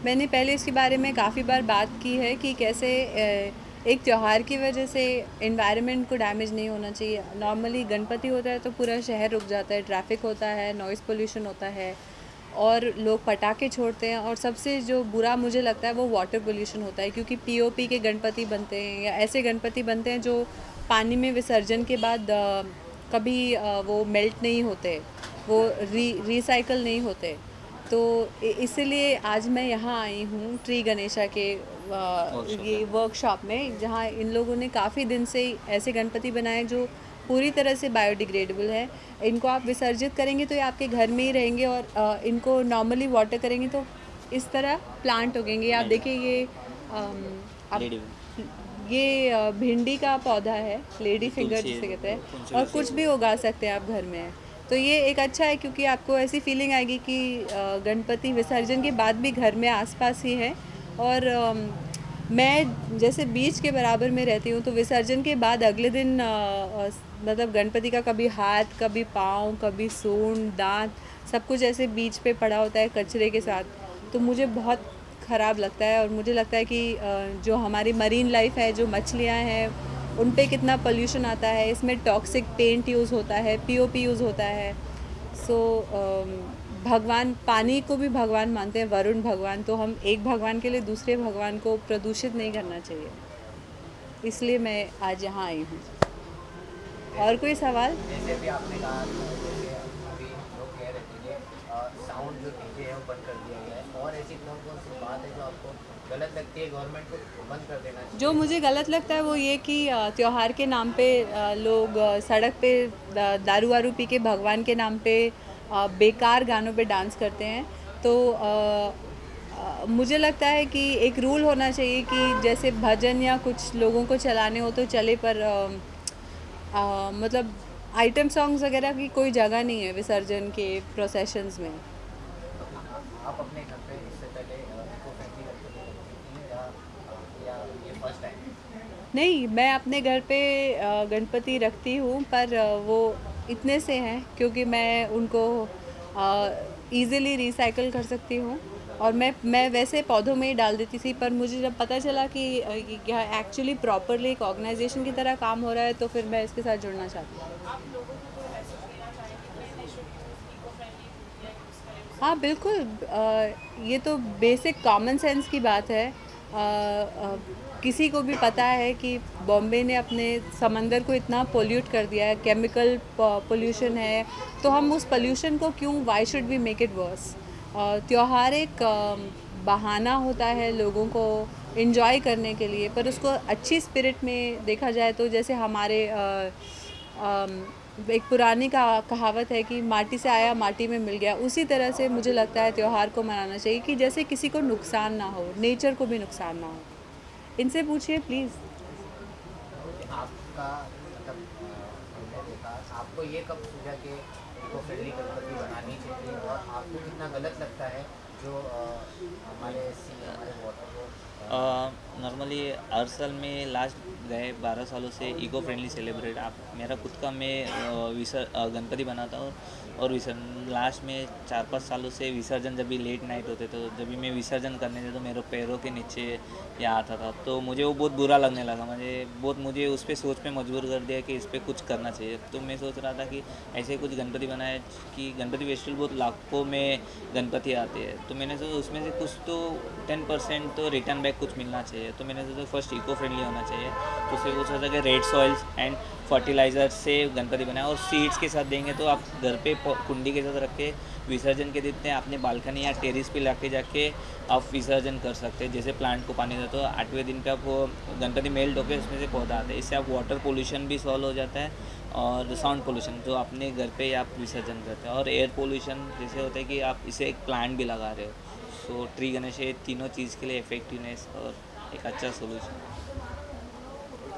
मैंने पहले इसके बारे में काफ़ी बार बात की है कि कैसे एक त्यौहार की वजह से एनवायरनमेंट को डैमेज नहीं होना चाहिए। नॉर्मली गणपति होता है तो पूरा शहर रुक जाता है, ट्रैफिक होता है, नॉइज़ पोल्यूशन होता है और लोग पटाखे छोड़ते हैं। और सबसे जो बुरा मुझे लगता है वो वाटर पोल्यूशन होता है, क्योंकि पीओपी के गणपति बनते हैं या ऐसे गणपति बनते हैं जो पानी में विसर्जन के बाद कभी वो मेल्ट नहीं होते, वो रिसाइकल नहीं होते। तो इसीलिए आज मैं यहाँ आई हूँ ट्री गणेशा के ये वर्कशॉप में, जहाँ इन लोगों ने काफ़ी दिन से ऐसे गणपति बनाए जो पूरी तरह से बायोडिग्रेडेबल है। इनको आप विसर्जित करेंगे तो ये आपके घर में ही रहेंगे, और इनको नॉर्मली वाटर करेंगे तो इस तरह प्लांट उगेंगे। आप देखिए ये भिंडी का पौधा है, लेडी फिंगर जिसे कहते हैं, और कुछ भी उगा सकते हैं आप घर में। तो ये एक अच्छा है, क्योंकि आपको ऐसी फीलिंग आएगी कि गणपति विसर्जन के बाद भी घर में आसपास ही है। और मैं जैसे बीच के बराबर में रहती हूँ, तो विसर्जन के बाद अगले दिन मतलब गणपति का कभी हाथ, कभी पाँव, कभी सूंड, दांत, सब कुछ ऐसे बीच पे पड़ा होता है कचरे के साथ। तो मुझे बहुत ख़राब लगता है, और मुझे लगता है कि जो हमारी मरीन लाइफ है, जो मछलियाँ हैं, उन पे कितना पोल्यूशन आता है। इसमें टॉक्सिक पेंट यूज़ होता है, पीओपी यूज़ होता है। सो भगवान, पानी को भी भगवान मानते हैं, वरुण भगवान। तो हम एक भगवान के लिए दूसरे भगवान को प्रदूषित नहीं करना चाहिए, इसलिए मैं आज यहाँ आई हूँ। और कोई सवाल? जैसे भी आपने कहा, जैसे अभी लोग कह रहे थे कि साउंड जो डीजे है वो बंद कर दिया गया है, और ऐसी कौन कौन सी बात है जो आपको गलत लगती है, गवर्नमेंट को बंद कर देना चाहिए? जो मुझे गलत लगता है वो ये कि त्योहार के नाम पे लोग सड़क पे दारू वारू पी के भगवान के नाम पे बेकार गानों पे डांस करते हैं। तो मुझे लगता है कि एक रूल होना चाहिए कि जैसे भजन या कुछ लोगों को चलाने हो तो चले, पर मतलब आइटम सॉन्ग्स वगैरह की कोई जगह नहीं है विसर्जन के प्रोसेशंस में। आप अपने घर पे इससे पहले इको फ्रेंडली गणपति रखती थी या ये फर्स्ट टाइम? नहीं, मैं अपने घर पे गणपति रखती हूँ, पर वो इतने से हैं क्योंकि मैं उनको ईज़िली रिसाइकिल कर सकती हूँ। और मैं वैसे पौधों में ही डाल देती थी, पर मुझे जब पता चला कि यह एक्चुअली प्रॉपरली एक ऑर्गेनाइजेशन की तरह काम हो रहा है, तो फिर मैं इसके साथ जुड़ना चाहती हूँ। हाँ बिल्कुल, ये तो बेसिक कॉमन सेंस की बात है। किसी को भी पता है कि बॉम्बे ने अपने समंदर को इतना पोल्यूट कर दिया है, केमिकल पोल्यूशन है, तो हम उस पोल्यूशन को क्यों, why should we make it worse. त्यौहार एक बहाना होता है लोगों को इन्जॉय करने के लिए, पर उसको अच्छी स्पिरिट में देखा जाए तो जैसे हमारे एक पुरानी कहावत है कि माटी से आया माटी में मिल गया, उसी तरह से मुझे लगता है त्यौहार को मनाना चाहिए कि जैसे किसी को नुकसान ना हो, नेचर को भी नुकसान ना हो। इनसे पूछिए प्लीज़। आपका मतलब हमने देखा, आपको ये कब सूझा कि इको फ्रेंडली गणपति बनानी चाहिए, और आपको कितना गलत लगता है जो हमारे वाटर को नॉर्मली हर साल में लास्ट गए 12 सालों से इको फ्रेंडली सेलिब्रेट आप मेरा खुद का मैं गणपति बनाता हूँ, और लास्ट में 4-5 सालों से विसर्जन जब भी लेट नाइट होते तो जब भी मैं विसर्जन करने थे तो मेरे पैरों के नीचे या आता था, तो मुझे वो बहुत बुरा लगने लगा। मुझे उस पर सोच पे मजबूर कर दिया कि इस पर कुछ करना चाहिए। तो मैं सोच रहा था कि ऐसे कुछ गणपति बनाए कि गणपति फेस्टिवल बहुत लाखों में गणपति आते हैं, तो मैंने सोचा उसमें से कुछ तो 10% तो रिटर्न बैक कुछ मिलना चाहिए। तो मैंने सोचा फर्स्ट इको फ्रेंडली होना चाहिए, तो उससे वो सोचा कि रेड सॉइल्स एंड फर्टिलाइज़र से गणपति बनाए, और सीड्स के साथ देंगे तो आप घर पे कुंडी के साथ रख के विसर्जन के दिन अपने बालकनी या टेरिस पे लाके जाके आप विसर्जन कर सकते हैं। जैसे प्लांट को पानी देते हो, 8वें दिन पे आप वो गणपति मेल्ट होकर उसमें से पौधा आते हैं। इससे आप वाटर पोल्यूशन भी सॉल्व हो जाता है, और साउंड पोल्यूशन जो अपने घर पे आप विसर्जन करते हैं, और एयर पोल्यूशन जैसे होता है कि आप इसे एक प्लांट भी लगा रहे हो। सो ट्री गणेश ये तीनों चीज़ के लिए इफेक्टिवनेस और एक अच्छा सोल्यूशन।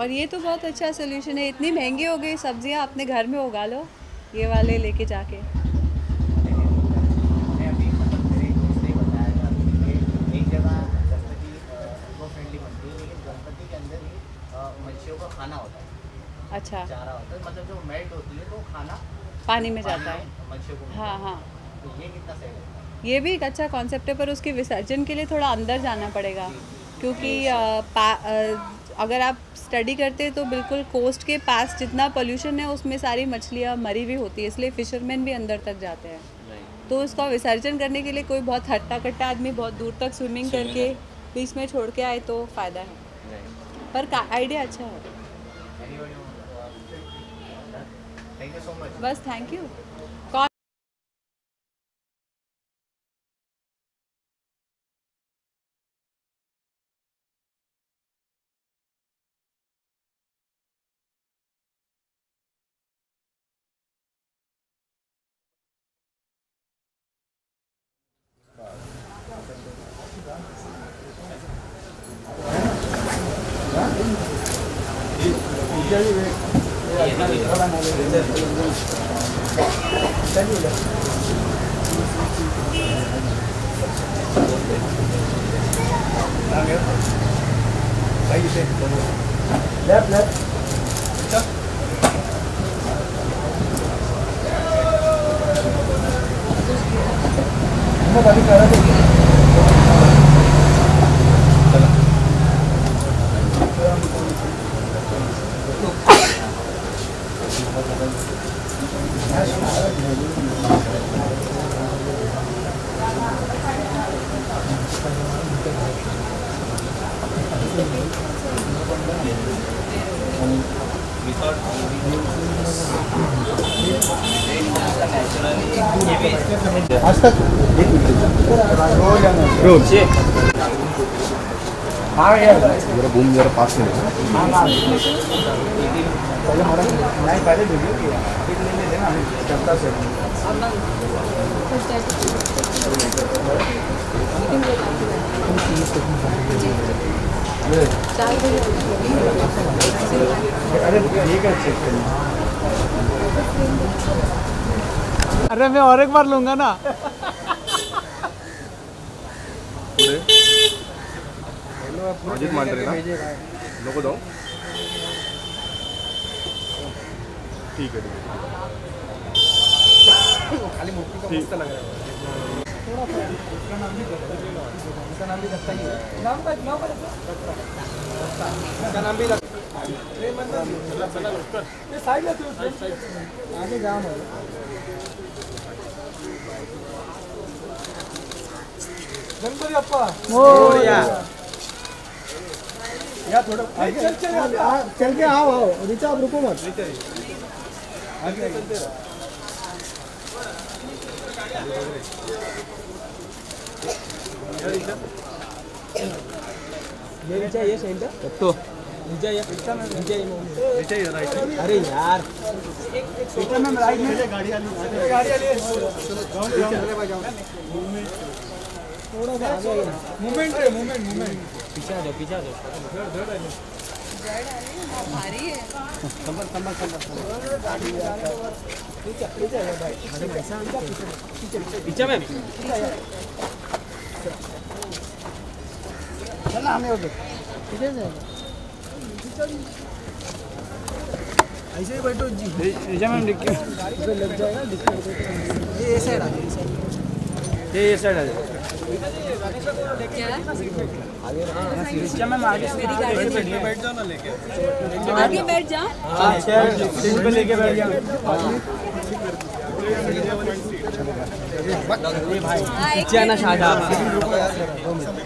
और ये तो बहुत अच्छा सोल्यूशन है। इतनी महंगी हो गई सब्जियां, अपने घर में उगा लो ये वाले लेके जाके। मैंने अभी मतलब मेरे दोस्त ने बताया था कि एक जगह गणपति इको फ्रेंडली बनती है, लेकिन गणपति के अंदर ही मच्छियों का खाना होता है, अच्छा, चारा होता है, मतलब जो मेल्ट होती है तो खाना पानी में जाता है। मच्छियों को। हाँ हाँ, तो ये कितना सही लगता है? ये भी एक अच्छा कॉन्सेप्ट है, पर उसके विसर्जन के लिए थोड़ा अंदर जाना पड़ेगा, क्योंकि अगर आप स्टडी करते हैं तो बिल्कुल कोस्ट के पास जितना पोल्यूशन है उसमें सारी मछलियाँ मरी हुई होती है, इसलिए फिशरमैन भी अंदर तक जाते हैं। तो उसका विसर्जन करने के लिए कोई बहुत हट्टा कट्टा आदमी बहुत दूर तक स्विमिंग करके बीच में छोड़ के आए तो फ़ायदा है, पर आइडिया अच्छा है। Thank you so much. बस थैंक यू। आज तक जरा घूम जरा पास में पहले अरे ठीक है चेक करना। अरे मैं और एक बार लूंगा ना। अजित मांडरे ना नको जाऊ। ठीक है खाली मूर्ति का मस्त लग रहा है। इसका नाम भी लगता ही है। इसका नाम भी आगे जाम है। गणपति अप्पा मोरया। या थोड़ा चल के आओ ऋचा आप रुको मत। आगे चलते रहो। ये ऋचा ये सेंटर तो नीचे ये राइट। अरे यार नीचे में राइट में गाड़ी वाली थोड़ा सा आगे मूवमेंट पीछे आ जाओ भारी है। पीछे में चलना हमें हो गया पीछे से ऐसे ही बैठो जी। नीचे में लग जाएगा ये साइड आ जाए। ये साइड आ जाए। नीचे में आगे बैठ जाओ ना लेके आगे बैठ जा। हाँ चेयर पे लेके बैठ जाओ। पीछे आना शाहजहां।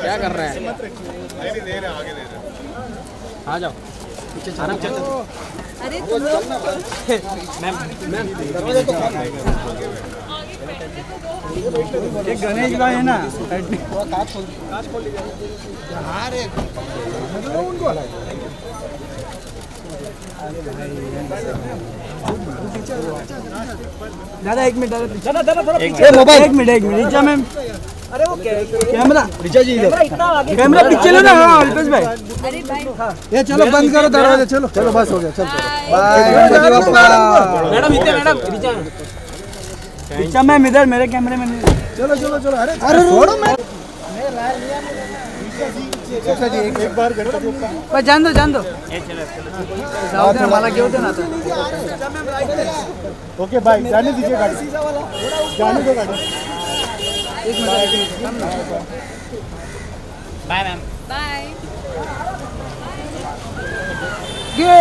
क्या कर रहे हैं? आ जाओ पीछे आराम से। अरे तुम लोग एक गणेश का है ना दादा एक मिनट मोबाइल एक मिनट नीचा मैम। अरे वो कैमरा ऋचा जी कैमरा पीछे लो ना। अल्पेश भाई अरे भाई ये चलो बंद करो दरवाजा। चलो बस हो गया। चलो बाय मैडम इधर मैडम ऋचा मैम इधर मेरे कैमरे में। चलो अरे छोड़ो मैं जी एक बार बस जान दो हमारा क्यों देना था। ओके भाई जाने दीजिए गाड़ी जाने दो गाड़ी। एक मिनट बाय मैम। बाय। ये